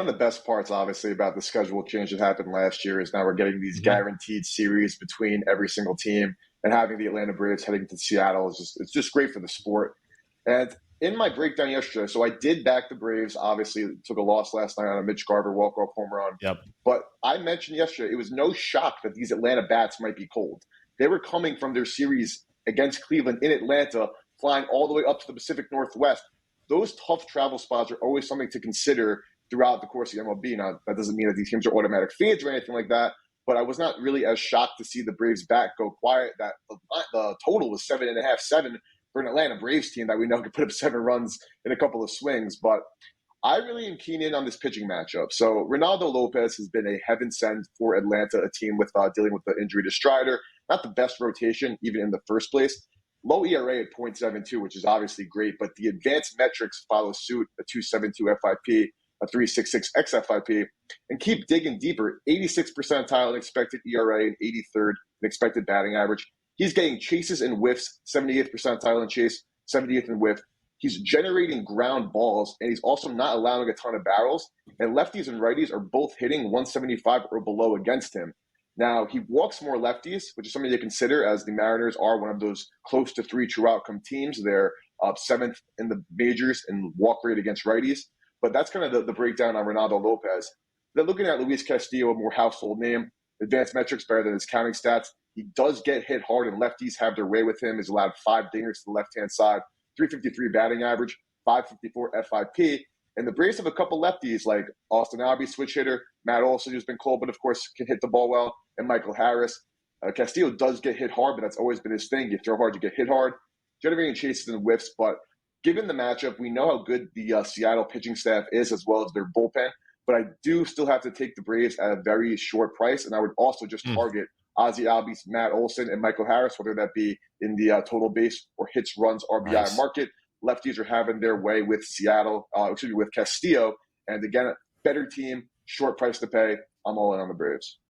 one of the best parts, obviously, about the schedule change that happened last year is now we're getting these guaranteed series between every single team, and having the Atlanta Braves heading to Seattle it's just great for the sport. And in my breakdown yesterday, so I did back the Braves. Obviously, took a loss last night on a Mitch Garver walk-off home run. Yep. But I mentioned yesterday, it was no shock that these Atlanta bats might be cold. They were coming from their series against Cleveland in Atlanta, flying all the way up to the Pacific Northwest. Those tough travel spots are always something to consider throughout the course of the MLB. Now, that doesn't mean that these teams are automatic fans or anything like that, but I was not really as shocked to see the Braves bat go quiet. That the total was 7.5, 7 for an Atlanta Braves team that we know can put up 7 runs in a couple of swings. But I really am keen in on this pitching matchup. So Ronaldo Lopez has been a heaven send for Atlanta, a team with dealing with the injury to Strider. Not the best rotation, even in the first place. Low ERA at .72, which is obviously great, but the advanced metrics follow suit: a 2.72 FIP, a 3.66 xFIP, and keep digging deeper. 86th percentile in expected ERA and 83rd in expected batting average. He's getting chases and whiffs, 78th percentile in chase, 70th in whiff. He's generating ground balls, and he's also not allowing a ton of barrels. And lefties and righties are both hitting 175 or below against him. Now, he walks more lefties, which is something to consider, as the Mariners are one of those close to 3 true outcome teams. They're 7th in the majors in walk rate against righties. But that's kind of the breakdown on Ronaldo Lopez. Then looking at Luis Castillo, a more household name, advanced metrics better than his counting stats. He does get hit hard, and lefties have their way with him. He's allowed 5 dingers to the left-hand side, 353 batting average, 554 FIP. And the Braves have a couple lefties like Austin Albee, switch hitter, Matt Olson, who's been cold, but of course can hit the ball well, and Michael Harris. Castillo does get hit hard, but that's always been his thing. You throw hard, you get hit hard. Generating chases and whiffs, but given the matchup, we know how good the Seattle pitching staff is, as well as their bullpen. But I do still have to take the Braves at a very short price, and I would also just target Ozzie Albies, Matt Olson, and Michael Harris, whether that be in the total base or hits, runs, RBI market. Lefties are having their way with with Castillo. And again, better team, short price to pay. I'm all in on the Braves.